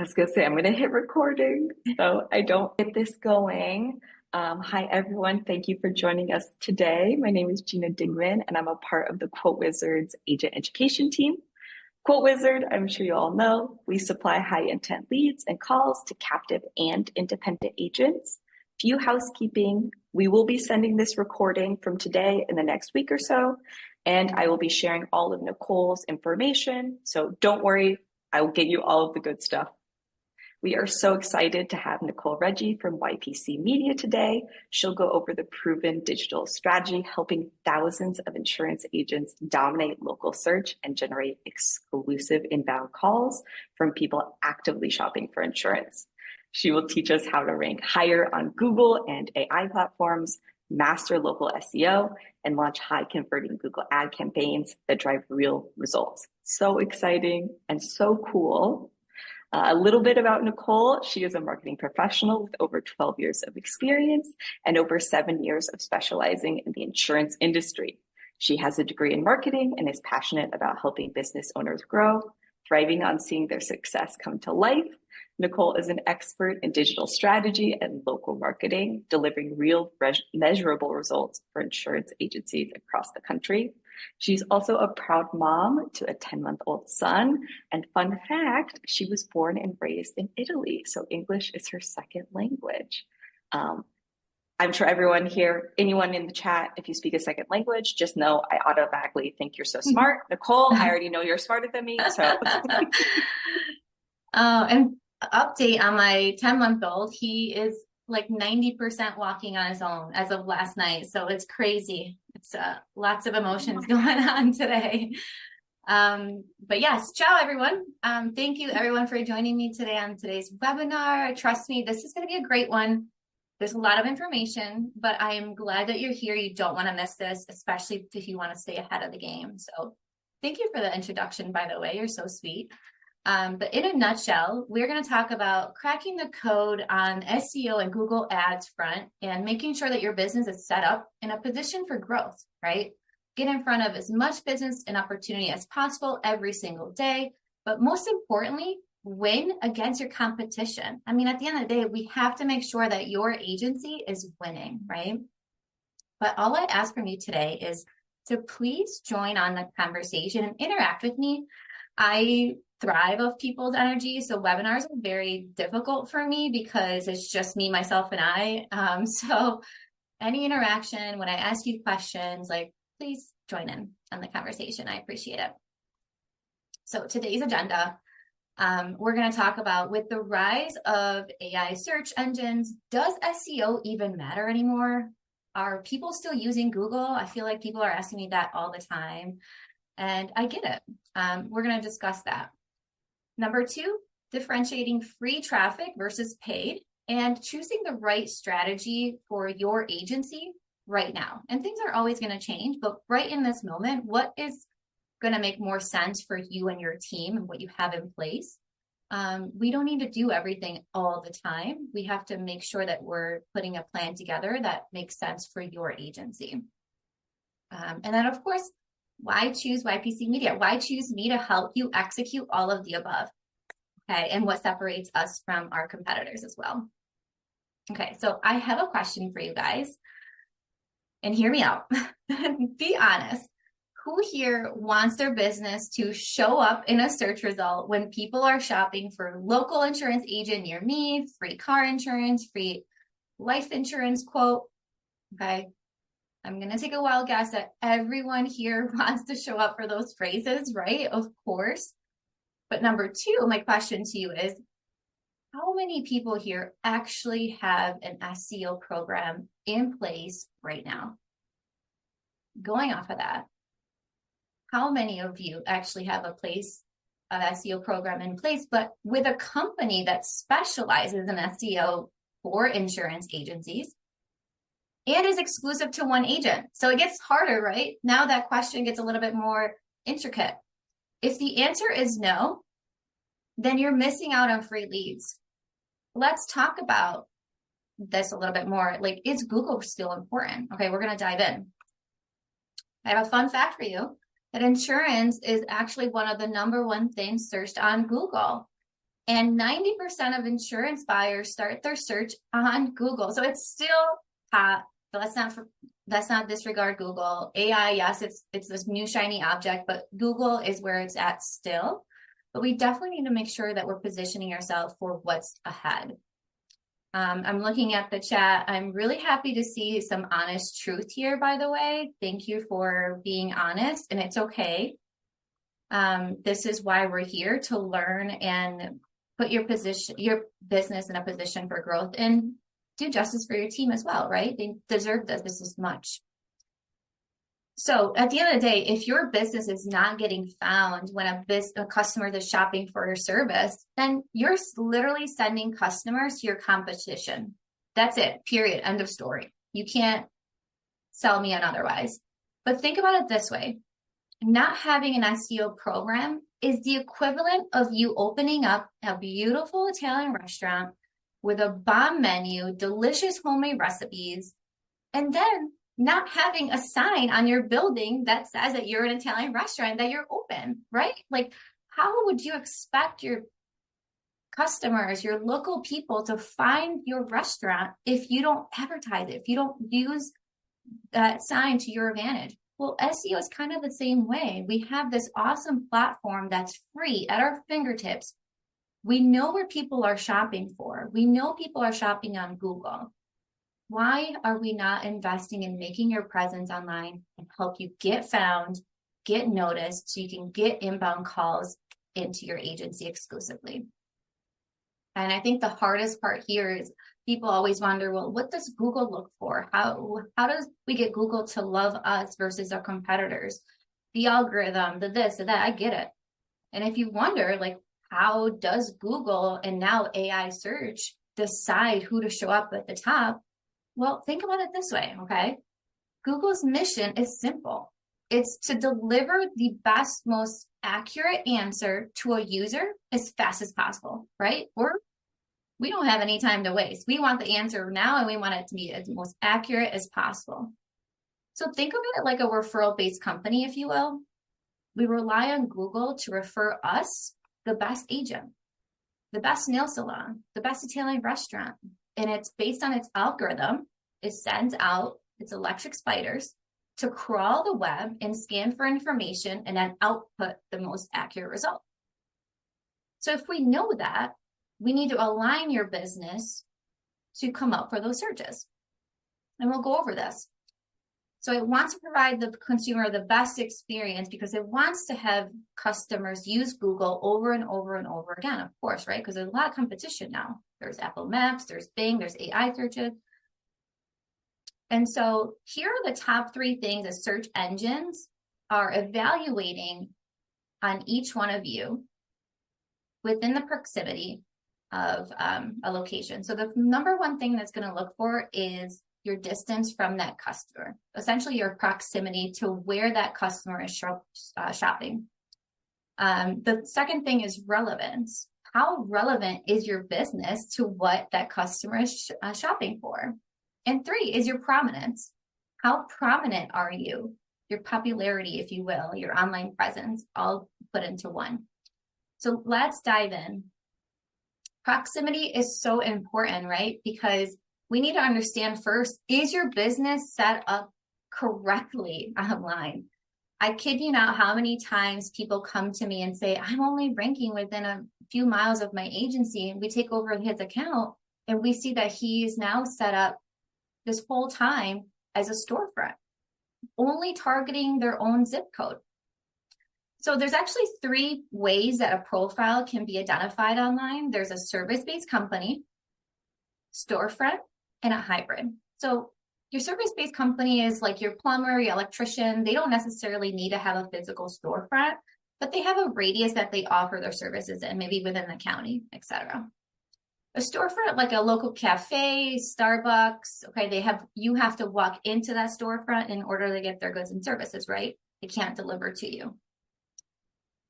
I was gonna say I'm gonna hit recording so I don't get this going. Hi everyone, thank you for joining us today. My name is Gina Dingman and I'm a part of the Quote Wizards agent education team. Quote Wizard, I'm sure you all know, we supply high intent leads and calls to captive and independent agents. Few housekeeping, we will be sending this recording from today in the next week or so, and I will be sharing all of Nicole's information. So don't worry, I will get you all of the good stuff. We are so excited to have Nicole Reggi from YPC Media today. She'll go over the proven digital strategy, helping thousands of insurance agents dominate local search and generate exclusive inbound calls from people actively shopping for insurance. She will teach us how to rank higher on Google and AI platforms, master local SEO, and launch high converting Google ad campaigns that drive real results. So exciting and so cool. A little bit about Nicole. She is a marketing professional with over 12 years of experience and over 7 years of specializing in the insurance industry. She has a degree in marketing and is passionate about helping business owners grow, thriving on seeing their success come to life. Nicole is an expert in digital strategy and local marketing, delivering real measurable results for insurance agencies across the country. She's also a proud mom to a 10-month-old son. And fun fact, she was born and raised in Italy, so English is her second language. I'm sure everyone here, anyone in the chat, if you speak a second language, just know I automatically think you're so smart. Nicole, I already know you're smarter than me, so. And update on my 10-month-old, he is like 90% walking on his own as of last night. So it's crazy. It's lots of emotions going on today. But yes, ciao everyone. Thank you everyone for joining me today on today's webinar. Trust me, this is going to be a great one. There's a lot of information, but I am glad that you're here. You don't want to miss this, especially if you want to stay ahead of the game. So thank you for the introduction, by the way. You're so sweet. But in a nutshell, we're going to talk about cracking the code on SEO and Google Ads front and making sure that your business is set up in a position for growth, right? Get in front of as much business and opportunity as possible every single day. But most importantly, win against your competition. I mean, at the end of the day, we have to make sure that your agency is winning, right? But all I ask from you today is to please join on the conversation and interact with me. I thrive off people's energy. So webinars are very difficult for me because it's just me, myself, and I. So any interaction, when I ask you questions, like, please join in on the conversation. I appreciate it. So today's agenda, we're going to talk about, with the rise of AI search engines, does SEO even matter anymore? Are people still using Google? I feel like people are asking me that all the time. And I get it. We're going to discuss that. Number 2, differentiating free traffic versus paid and choosing the right strategy for your agency right now. And things are always going to change, but right in this moment, what is going to make more sense for you and your team and what you have in place? We don't need to do everything all the time. We have to make sure that we're putting a plan together that makes sense for your agency. And then, of course, why choose YPC Media? Why choose me to help you execute all of the above? Okay, and what separates us from our competitors as well. Okay, so I have a question for you guys, and hear me out. Be honest. Who here wants their business to show up in a search result when people are shopping for local insurance agent near me, free car insurance, free life insurance quote? Okay. I'm going to take a wild guess that everyone here wants to show up for those phrases, right? Of course. But number 2, my question to you is, how many people here actually have an SEO program in place right now? Going off of that, how many of you actually have an SEO program in place, but with a company that specializes in SEO for insurance agencies and is exclusive to one agent? So it gets harder, right? Now that question gets a little bit more intricate. If the answer is no, then you're missing out on free leads. Let's talk about this a little bit more. Like, is Google still important? Okay, we're going to dive in. I have a fun fact for you, that insurance is actually one of the #1 things searched on Google. And 90% of insurance buyers start their search on Google. So it's still hot. Let's not disregard Google. AI, yes, it's this new shiny object, but Google is where it's at still. But we definitely need to make sure that we're positioning ourselves for what's ahead. I'm looking at the chat. I'm really happy to see some honest truth here, by the way. Thank you for being honest, and it's okay. This is why we're here, to learn and put your business in a position for growth and do justice for your team as well, right? They deserve this as much. So at the end of the day, if your business is not getting found when a customer is shopping for your service, then you're literally sending customers to your competition. That's it, period, end of story. You can't sell me on otherwise. But think about it this way. Not having an SEO program is the equivalent of you opening up a beautiful Italian restaurant with a bomb menu, delicious homemade recipes, and then not having a sign on your building that says that you're an Italian restaurant, that you're open, right? Like, how would you expect your customers, your local people to find your restaurant if you don't advertise it, if you don't use that sign to your advantage? Well, SEO is kind of the same way. We have this awesome platform that's free at our fingertips. We know where people are shopping for. We know people are shopping on Google. Why are we not investing in making your presence online and help you get found, get noticed, so you can get inbound calls into your agency exclusively? And I think the hardest part here is people always wonder, well, what does Google look for? How does we get Google to love us versus our competitors? The algorithm, the this, the that, I get it. And if you wonder, like, how does Google and now AI search decide who to show up at the top? Well, think about it this way, okay? Google's mission is simple. It's to deliver the best, most accurate answer to a user as fast as possible, right? We don't have any time to waste. We want the answer now, and we want it to be as most accurate as possible. So think of it like a referral-based company, if you will. We rely on Google to refer us the best agent, the best nail salon, the best Italian restaurant. And it's based on its algorithm. It sends out its electric spiders to crawl the web and scan for information and then output the most accurate result. So if we know that, we need to align your business to come up for those searches. And we'll go over this. So it wants to provide the consumer the best experience because it wants to have customers use Google over and over and over again, of course, right? Because there's a lot of competition now. There's Apple Maps, there's Bing, there's AI searches. And so here are the top 3 things that search engines are evaluating on each one of you within the proximity of a location. So the number 1 thing that's going to look for is your distance from that customer, essentially your proximity to where that customer is shopping. The second thing is relevance. How relevant is your business to what that customer is shopping for? And 3 is your prominence. How prominent are you? Your popularity, if you will, your online presence, all put into one. So let's dive in. Proximity is so important, right? Because we need to understand first, is your business set up correctly online? I kid you not how many times people come to me and say, I'm only ranking within a few miles of my agency, and we take over his account and we see that he is now set up this whole time as a storefront, only targeting their own zip code. So there's actually 3 ways that a profile can be identified online. There's a service-based company, storefront, and a hybrid. So your service-based company is like your plumber, your electrician. They don't necessarily need to have a physical storefront, but they have a radius that they offer their services in, maybe within the county, etc. A storefront, like a local cafe, Starbucks, okay, you have to walk into that storefront in order to get their goods and services, right? They can't deliver to you.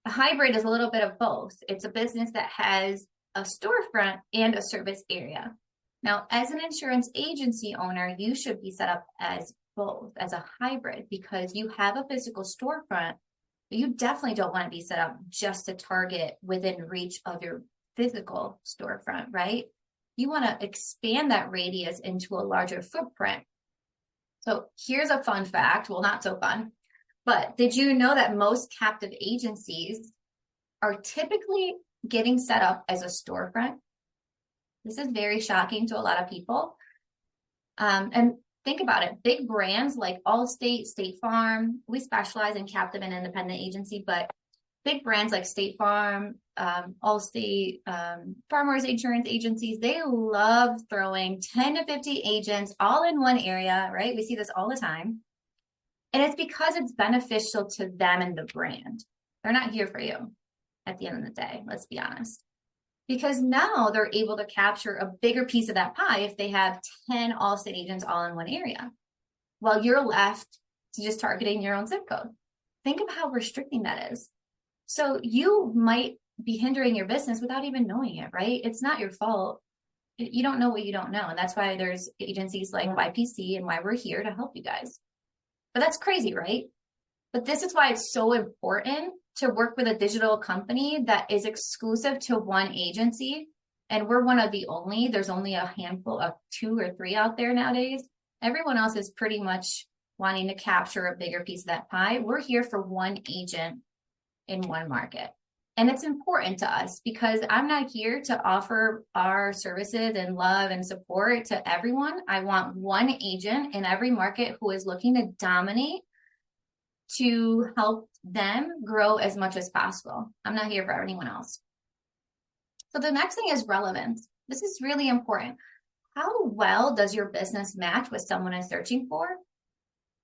A hybrid is a little bit of both. It's a business that has a storefront and a service area. Now, as an insurance agency owner, you should be set up as both, as a hybrid, because you have a physical storefront, but you definitely don't want to be set up just to target within reach of your physical storefront, right? You want to expand that radius into a larger footprint. So here's a fun fact. Well, not so fun, but did you know that most captive agencies are typically getting set up as a storefront? This is very shocking to a lot of people. And think about it. Big brands like Allstate, State Farm, we specialize in captive and independent agency, but big brands like State Farm, Allstate, farmers insurance agencies, they love throwing 10 to 50 agents all in one area, right? We see this all the time. And it's because it's beneficial to them and the brand. They're not here for you at the end of the day, let's be honest. Because now they're able to capture a bigger piece of that pie if they have 10 Allstate agents all in one area, while you're left to just targeting your own zip code. Think of how restricting that is. So you might be hindering your business without even knowing it, right? It's not your fault. You don't know what you don't know. And that's why there's agencies like YPC and why we're here to help you guys. But that's crazy, right? But this is why it's so important to work with a digital company that is exclusive to one agency. And we're one of the only, there's only a handful of 2 or 3 out there nowadays. Everyone else is pretty much wanting to capture a bigger piece of that pie. We're here for one agent in one market. And it's important to us because I'm not here to offer our services and love and support to everyone. I want one agent in every market who is looking to dominate to help them grow as much as possible. I'm not here for anyone else. So the next thing is relevance. This is really important. How well does your business match what someone is searching for?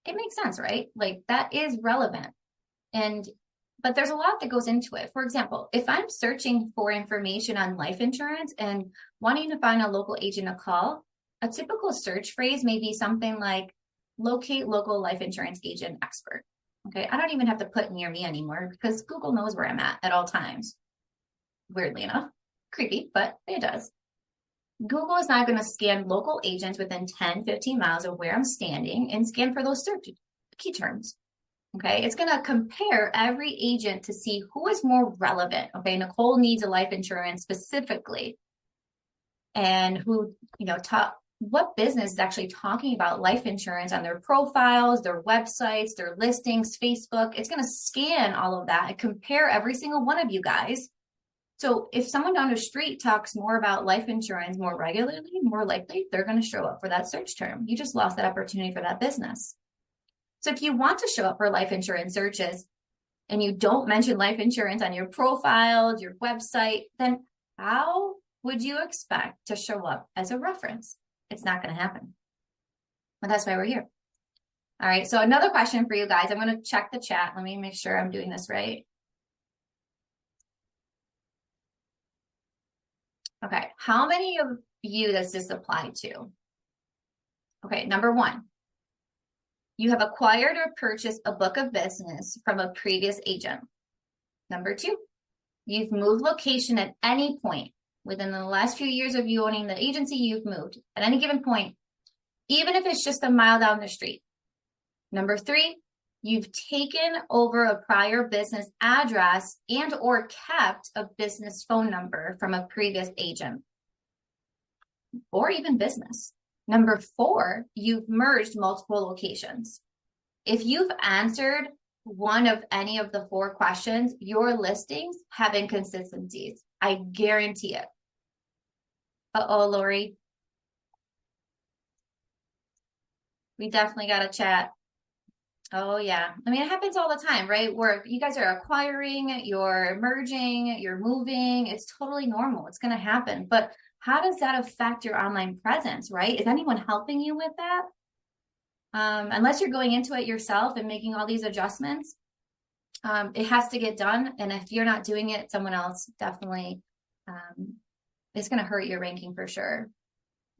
It makes sense, right? Like that is relevant. But there's a lot that goes into it. For example, if I'm searching for information on life insurance and wanting to find a local agent to call, a typical search phrase may be something like locate local life insurance agent expert. Okay, I don't even have to put near me anymore because Google knows where I'm at all times. Weirdly enough, creepy, but it does. Google is not going to scan local agents within 10, 15 miles of where I'm standing and scan for those search key terms. Okay, it's going to compare every agent to see who is more relevant. Okay, Nicole needs a life insurance specifically. And who, what business is actually talking about life insurance on their profiles, their websites, their listings, Facebook. It's going to scan all of that and compare every single one of you guys. So if someone down the street talks more about life insurance more regularly, more likely they're going to show up for that search term. You just lost that opportunity for that business. So if you want to show up for life insurance searches and you don't mention life insurance on your profile, your website, then how would you expect to show up as a reference? It's not going to happen. But that's why we're here. All right. So another question for you guys. I'm going to check the chat. Let me make sure I'm doing this right. Okay. How many of you does this apply to? Okay. Number 1, you have acquired or purchased a book of business from a previous agent. Number 2, you've moved location at any point within the last few years of you owning the agency. You've moved at any given point, even if it's just a mile down the street. Number 3, you've taken over a prior business address and or kept a business phone number from a previous agent or even business. Number 4, you've merged multiple locations. If you've answered one of any of the 4 questions, your listings have inconsistencies. I guarantee it. Uh-oh, Lori. We definitely got to chat. Oh, yeah. I mean, it happens all the time, right? Where you guys are acquiring, you're merging, you're moving. It's totally normal. It's going to happen. But how does that affect your online presence, right? Is anyone helping you with that? Unless you're going into it yourself and making all these adjustments, it has to get done. And if you're not doing it, someone else definitely is going to hurt your ranking for sure.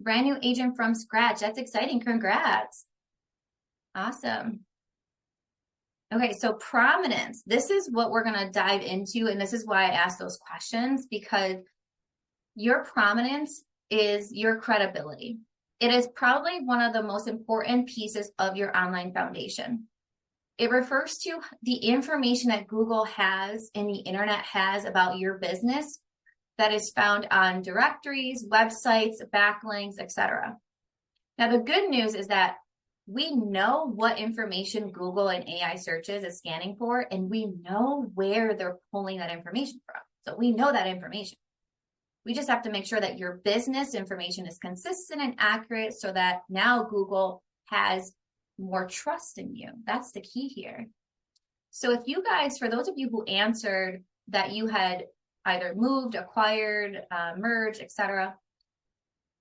Brand new agent from scratch. That's exciting. Congrats. Awesome. Okay, so prominence. This is what we're going to dive into. And this is why I asked those questions, because your prominence is your credibility. It is probably one of the most important pieces of your online foundation. It refers to the information that Google has and the internet has about your business that is found on directories, websites, backlinks, etc. Now, the good news is that we know what information Google and AI searches is scanning for, and we know where they're pulling that information from. So we know that information. We just have to make sure that your business information is consistent and accurate so that now Google has more trust in you. That's the key here. So if you guys, for those of you who answered that you had either moved, acquired, merged, etc.,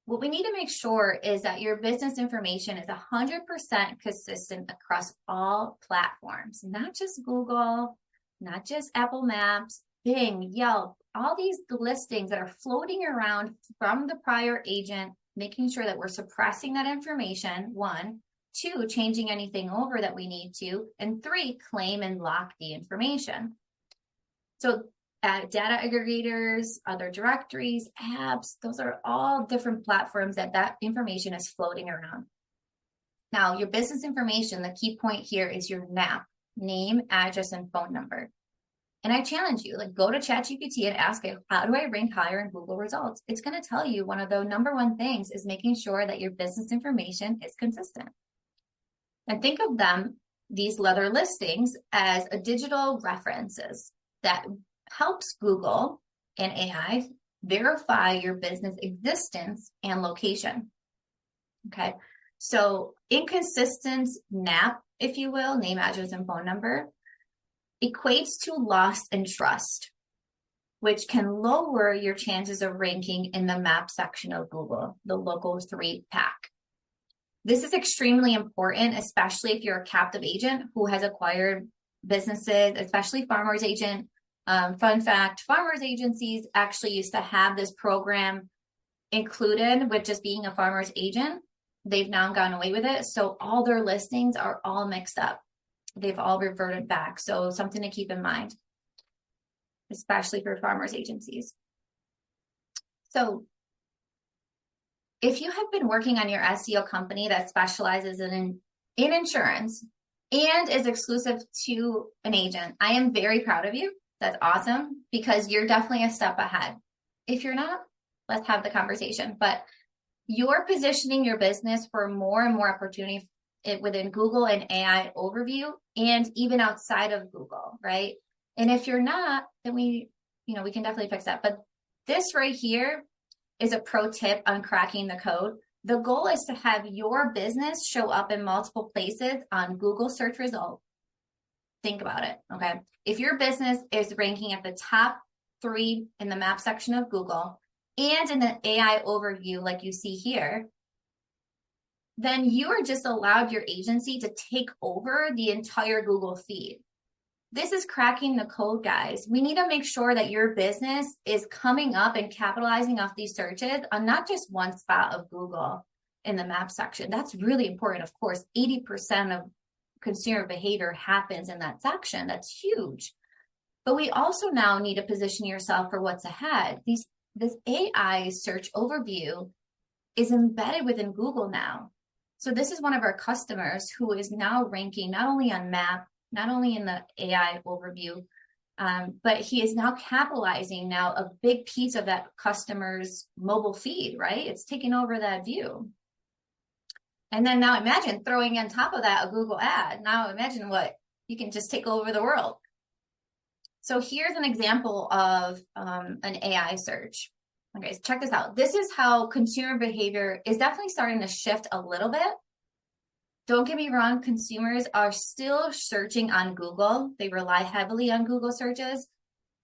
what we need to make sure is that your business information is 100% consistent across all platforms, not just Google, not just Apple Maps, Bing, Yelp, all these listings that are floating around from the prior agent, making sure that we're suppressing that information, 1, 2, changing anything over that we need to, and 3, claim and lock the information. So data aggregators, other directories, apps, those are all different platforms that information is floating around. Now, your business information, the key point here is your NAP, name, address, and phone number. And I challenge you, like, go to ChatGPT and ask it, how do I rank higher in Google results? It's going to tell you one of the number one things is making sure that your business information is consistent. And think of them, these leather listings, as a digital references that helps Google and AI verify your business existence and location. Okay, so inconsistent NAP, if you will, name, address, and phone number, equates to loss in trust, which can lower your chances of ranking in the map section of Google, the local 3-pack. This is extremely important, especially if you're a captive agent who has acquired businesses, especially farmers agent. Fun fact, farmers agencies actually used to have this program included with just being a farmer's agent. They've now gone away with it. So all their listings are all mixed up. They've all reverted back. So something to keep in mind, especially for farmers agencies. So if you have been working on your SEO company that specializes in insurance and is exclusive to an agent, I am very proud of you. That's awesome, because you're definitely a step ahead. If you're not, let's have the conversation. But you're positioning your business for more and more opportunity within Google and AI overview, and even outside of Google, right? And if you're not, then we can definitely fix that. But this right here is a pro tip on cracking the code. The goal is to have your business show up in multiple places on Google search results. Think about it, okay? If your business is ranking at the top 3 in the map section of Google and in the AI overview like you see here, then you are just allowed your agency to take over the entire Google feed. This is cracking the code, guys. We need to make sure that your business is coming up and capitalizing off these searches on not just one spot of Google in the map section. That's really important. Of course, 80% of consumer behavior happens in that section. That's huge. But we also now need to position yourself for what's ahead. This AI search overview is embedded within Google now. So this is one of our customers who is now ranking not only on map, not only in the AI overview, but he is now capitalizing now a big piece of that customer's mobile feed, right? It's taking over that view. And then now imagine throwing on top of that a Google ad. Now imagine what you can just take over the world. So here's an example of an AI search. Okay, so check this out. This is how consumer behavior is definitely starting to shift a little bit. Don't get me wrong, consumers are still searching on Google. They rely heavily on Google searches,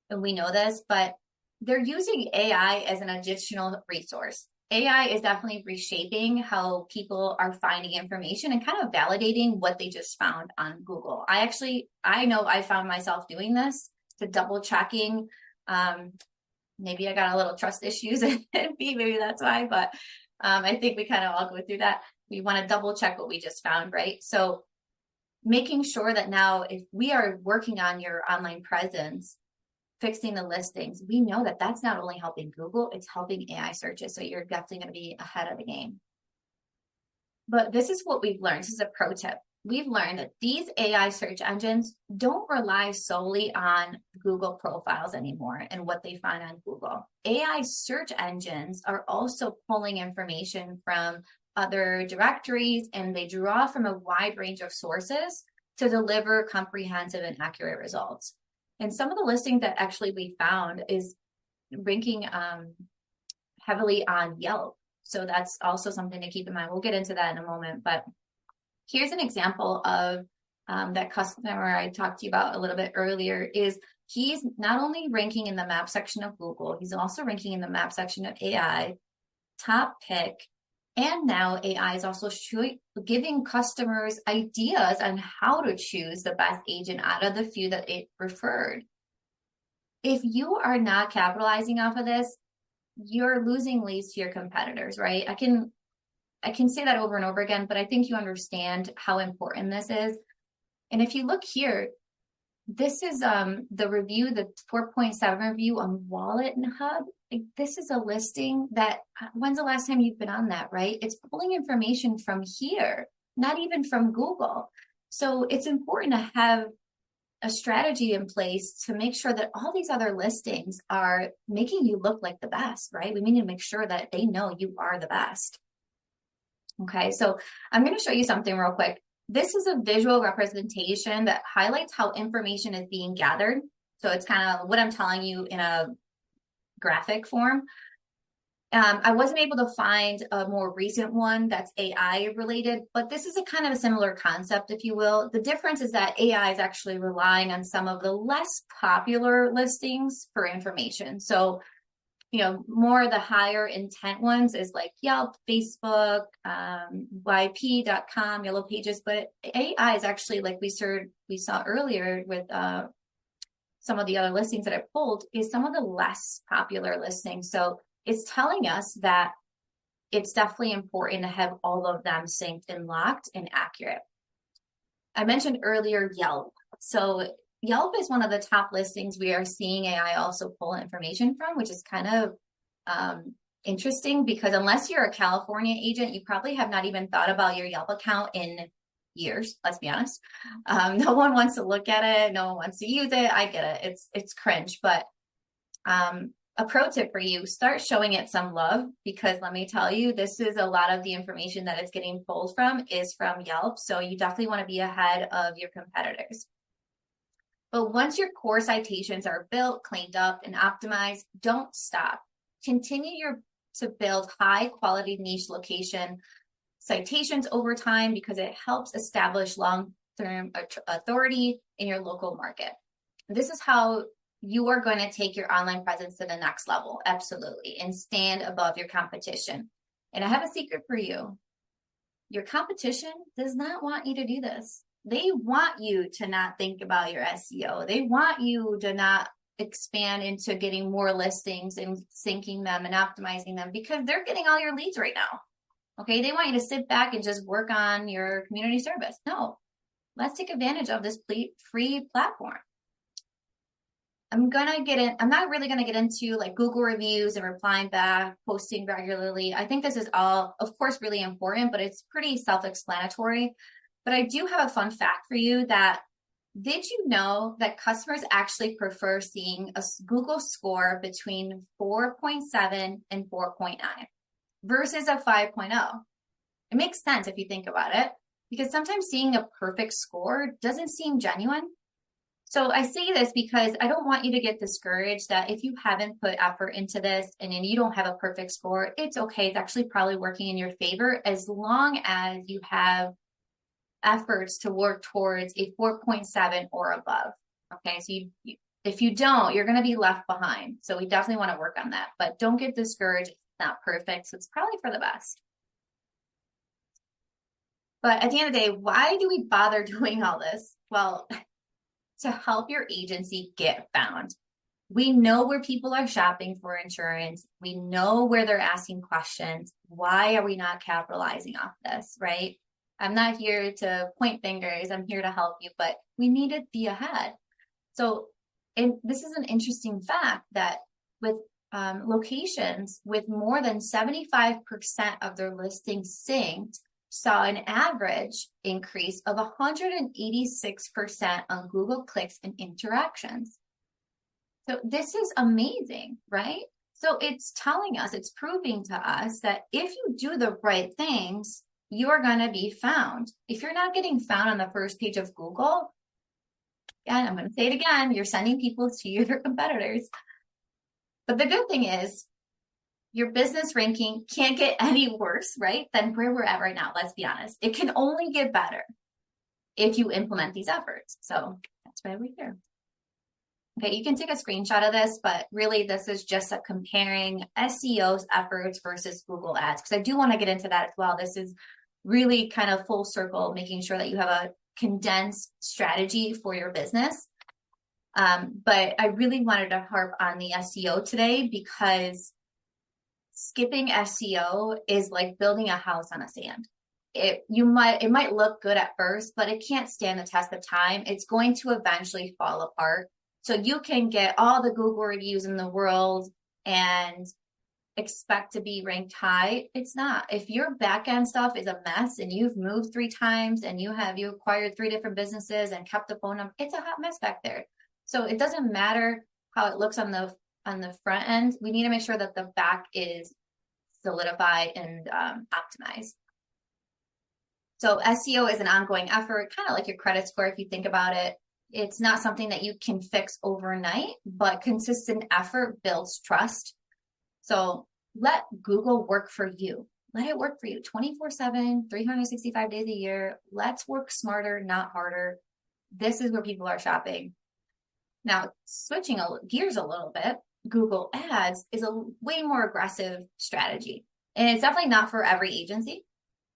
and we know this, but they're using AI as an additional resource. AI is definitely reshaping how people are finding information and kind of validating what they just found on Google. I know I found myself doing this, to double checking. Maybe I got a little trust issues and maybe that's why, but I think we kind of all go through that. We want to double check what we just found, right? So making sure that now if we are working on your online presence, fixing the listings, we know that that's not only helping Google, it's helping AI searches. So you're definitely going to be ahead of the game. But this is what we've learned. This is a pro tip. we've learned that these AI search engines don't rely solely on Google profiles anymore and what they find on Google. AI search engines are also pulling information from other directories, and they draw from a wide range of sources to deliver comprehensive and accurate results. And some of the listings that actually we found is ranking heavily on Yelp. So that's also something to keep in mind. We'll get into that in a moment, but here's an example of that customer I talked to you about a little bit earlier. Is he's not only ranking in the map section of Google, he's also ranking in the map section of AI, top pick, and now AI is also giving customers ideas on how to choose the best agent out of the few that it referred. If you are not capitalizing off of this, you're losing leads to your competitors, right? I can say that over and over again, but I think you understand how important this is. And if you look here, this is the review, the 4.7 review on Wallet and Hub. Like, this is a listing that, when's the last time you've been on that, right? It's pulling information from here, not even from Google. So it's important to have a strategy in place to make sure that all these other listings are making you look like the best, right? We need to make sure that they know you are the best. Okay, so I'm going to show you something real quick. This is a visual representation that highlights how information is being gathered. So it's kind of what I'm telling you in a graphic form. I wasn't able to find a more recent one that's AI related, but this is a kind of a similar concept, if you will. The difference is that AI is actually relying on some of the less popular listings for information. So, you know, more of the higher intent ones is like Yelp, Facebook, YP.com, Yellow Pages, but AI is actually, like we saw earlier with some of the other listings that I pulled, is some of the less popular listings. So it's telling us that it's definitely important to have all of them synced and locked and accurate. I mentioned earlier Yelp. So Yelp is one of the top listings we are seeing AI also pull information from, which is kind of interesting, because unless you're a California agent, you probably have not even thought about your Yelp account in years, let's be honest. No one wants to look at it. No one wants to use it. I get it. It's cringe, but a pro tip for you, start showing it some love, because let me tell you, this is a lot of the information that it's getting pulled from is from Yelp. So you definitely want to be ahead of your competitors. But once your core citations are built, cleaned up, and optimized, don't stop. Continue to build high quality niche location citations over time, because it helps establish long-term authority in your local market. This is how you are going to take your online presence to the next level, absolutely, and stand above your competition. And I have a secret for you. Your competition does not want you to do this. They want you to not think about your SEO. They want you to not expand into getting more listings and syncing them and optimizing them, because they're getting all your leads right now. Okay, they want you to sit back and just work on your community service. No, let's take advantage of this free platform. I'm not really gonna get into like Google reviews and replying back, posting regularly. I think this is all, of course, really important, but it's pretty self-explanatory. But I do have a fun fact for you that, did you know that customers actually prefer seeing a Google score between 4.7 and 4.9 versus a 5.0? It makes sense if you think about it, because sometimes seeing a perfect score doesn't seem genuine. So I say this because I don't want you to get discouraged that if you haven't put effort into this and then you don't have a perfect score, it's okay. It's actually probably working in your favor, as long as you have efforts to work towards a 4.7 or above. Okay, so if you don't, you're going to be left behind. So we definitely want to work on that, but don't get discouraged. It's not perfect, so it's probably for the best. But at the end of the day, why do we bother doing all this? Well, to help your agency get found. We know where people are shopping for insurance. We know where they're asking questions. Why are we not capitalizing off this, right? I'm not here to point fingers. I'm here to help you, but we need to be ahead. So, and this is an interesting fact that with locations with more than 75% of their listings synced, saw an average increase of 186% on Google clicks and interactions. So this is amazing, right? So it's telling us, it's proving to us that if you do the right things, you're going to be found. If you're not getting found on the first page of Google, and I'm going to say it again, you're sending people to your competitors. But the good thing is your business ranking can't get any worse, right, than where we're at right now. Let's be honest. It can only get better if you implement these efforts. So that's why we're here. Okay, you can take a screenshot of this, but really this is just a comparing SEO's efforts versus Google Ads, because I do want to get into that as well. This is really kind of full circle, making sure that you have a condensed strategy for your business. But I really wanted to harp on the SEO today, because skipping SEO is like building a house on a sand. It might look good at first, but it can't stand the test of time. It's going to eventually fall apart. So you can get all the Google reviews in the world and expect to be ranked high. It's not. If your back end stuff is a mess and you've moved 3 times and you acquired 3 different businesses and kept the phone number, it's a hot mess back there. So it doesn't matter how it looks on the front end. We need to make sure that the back is solidified and optimized. So SEO is an ongoing effort, kind of like your credit score if you think about it. It's not something that you can fix overnight, but consistent effort builds trust. So let Google work for you. Let it work for you 24/7, 365 days a year. Let's work smarter, not harder. This is where people are shopping. Now, switching gears a little bit, Google Ads is a way more aggressive strategy. And it's definitely not for every agency.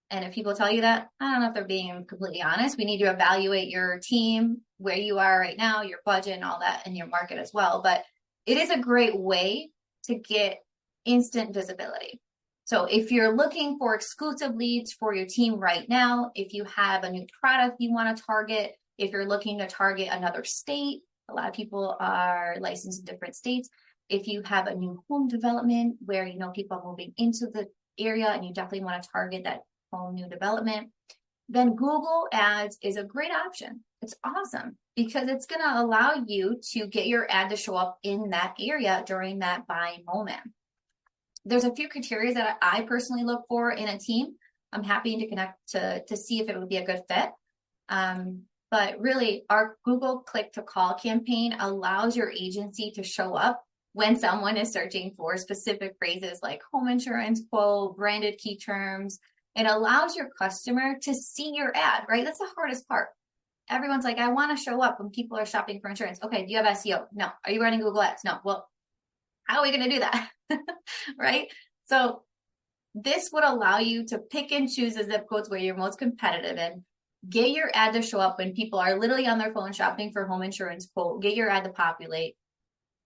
And if people tell you that, I don't know if they're being completely honest. We need to evaluate your team, where you are right now, your budget and all that, and your market as well. But it is a great way to get instant visibility. So if you're looking for exclusive leads for your team right now, if you have a new product you want to target, if you're looking to target another state, a lot of people are licensed in different states. If you have a new home development where you know people are moving into the area and you definitely want to target that home new development, then Google Ads is a great option. It's awesome because it's going to allow you to get your ad to show up in that area during that buying moment. There's a few criteria that I personally look for in a team. I'm happy to connect to see if it would be a good fit. But really, our Google Click to Call campaign allows your agency to show up when someone is searching for specific phrases like home insurance quote, branded key terms. It allows your customer to see your ad, right? That's the hardest part. Everyone's like, I want to show up when people are shopping for insurance. Okay, do you have SEO? No. Are you running Google Ads? No. Well, how are we going to do that? Right? So this would allow you to pick and choose the zip codes where you're most competitive in. Get your ad to show up when people are literally on their phone shopping for home insurance quote. Get your ad to populate.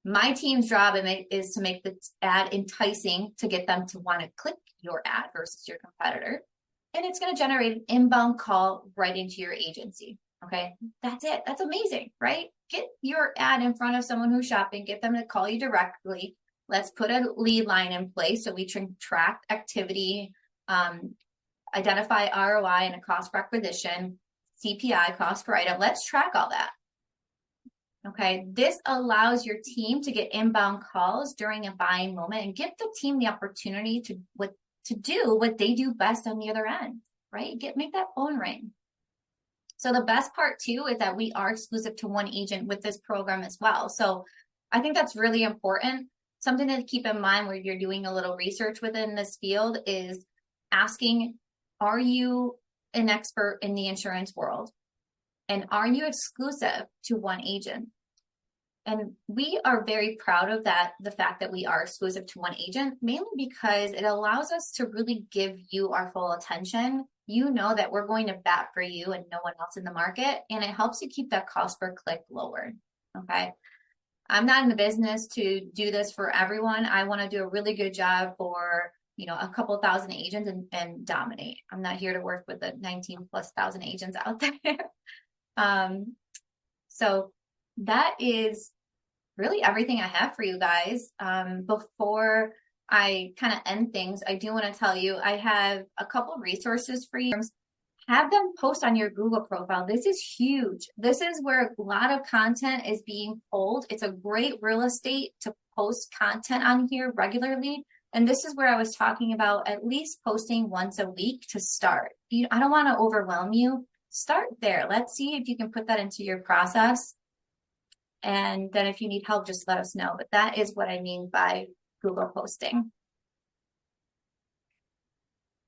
My team's job is to make the ad enticing to get them to want to click your ad versus your competitor. And it's going to generate an inbound call right into your agency. Okay, that's it. That's amazing, right? Get your ad in front of someone who's shopping, get them to call you directly. Let's put a lead line in place so we can track activity, identify ROI and a cost per acquisition, CPI, cost per item. Let's track all that. Okay, this allows your team to get inbound calls during a buying moment and give the team the opportunity to do what they do best on the other end, right? Make that phone ring. So the best part too is that we are exclusive to one agent with this program as well. So I think that's really important. Something to keep in mind where you're doing a little research within this field is asking, are you an expert in the insurance world? And are you exclusive to one agent? And we are very proud of that, the fact that we are exclusive to one agent, mainly because it allows us to really give you our full attention. You know that we're going to bat for you and no one else in the market, and it helps you keep that cost per click lower, okay? I'm not in the business to do this for everyone. I want to do a really good job for, a couple thousand agents and dominate. I'm not here to work with the 19,000+ agents out there. So that is really everything I have for you guys. Before I kind of end things, I do want to tell you, I have a couple resources for you. Have them post on your Google profile. This is huge. This is where a lot of content is being pulled. It's a great real estate to post content on here regularly. And this is where I was talking about at least posting once a week to start. I don't want to overwhelm you. Start there. Let's see if you can put that into your process. And then if you need help, just let us know. But that is what I mean by Google posting.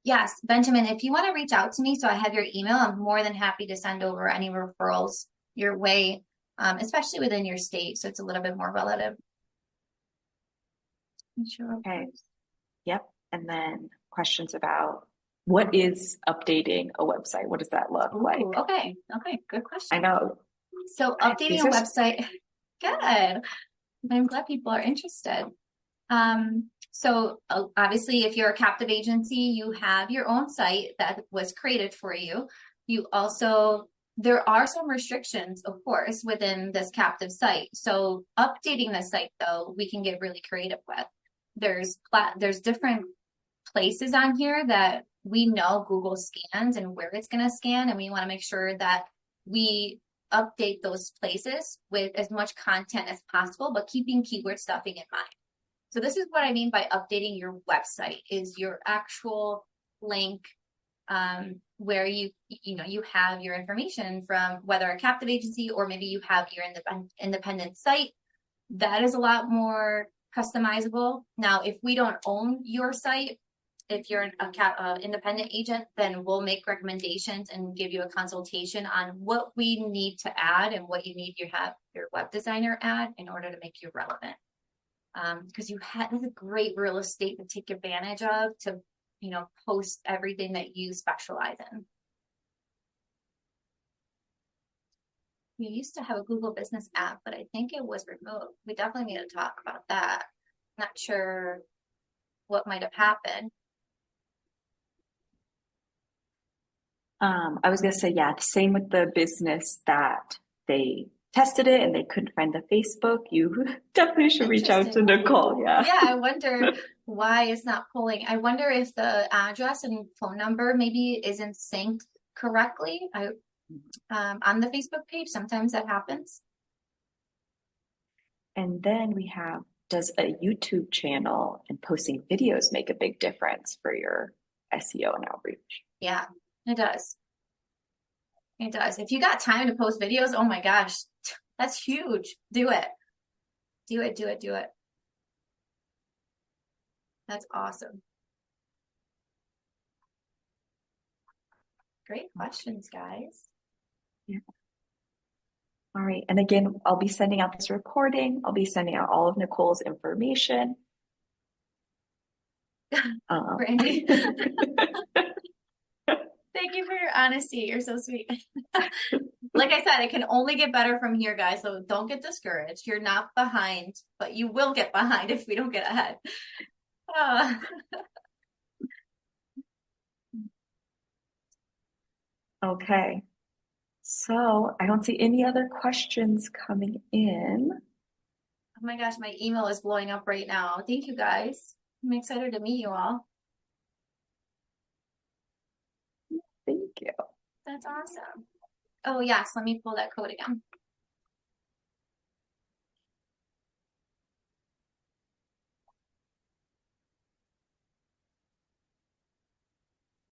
Yes, Benjamin, if you want to reach out to me, so I have your email, I'm more than happy to send over any referrals your way, especially within your state. So it's a little bit more relative. Sure. Okay. Yep. And then questions about what is updating a website? What does that look like? Okay. Okay. Good question. I know. So updating a website, good. I'm glad people are interested. So obviously, if you're a captive agency, you have your own site that was created for you. You also, there are some restrictions, of course, within this captive site. So updating the site, though, we can get really creative with. There's different places on here that we know Google scans and where it's going to scan, and we want to make sure that we update those places with as much content as possible, but keeping keyword stuffing in mind. So this is what I mean by updating your website, is your actual link where you have your information from, whether a captive agency or maybe you have your independent site. That is a lot more customizable. Now, if we don't own your site, if you're an independent agent, then we'll make recommendations and give you a consultation on what we need to add and what you need to have your web designer add in order to make you relevant. Because this is great real estate to take advantage of, to post everything that you specialize in. We used to have a Google Business app, but I think it was removed. We definitely need to talk about that. Not sure what might have happened. I was going to say, yeah, same with the business that they tested it and they couldn't find the Facebook. You definitely should reach out to Nicole. Yeah. Yeah, I wonder why it's not pulling. I wonder if the address and phone number maybe isn't synced correctly. On the Facebook page, sometimes that happens. And then we have, does a YouTube channel and posting videos make a big difference for your SEO and outreach? Yeah, it does. It does. If you got time to post videos, oh my gosh, that's huge. Do it. Do it, do it, do it. That's awesome. Great questions, guys. Yeah. All right. And again, I'll be sending out this recording. I'll be sending out all of Nicole's information. Brandy. Thank you for your honesty. You're so sweet. Like I said, it can only get better from here, guys. So don't get discouraged. You're not behind, but you will get behind if we don't get ahead. Okay. So I don't see any other questions coming in. Oh my gosh, my email is blowing up right now. Thank you, guys. I'm excited to meet you all. Thank you. That's awesome. Oh, yes. Let me pull that code again.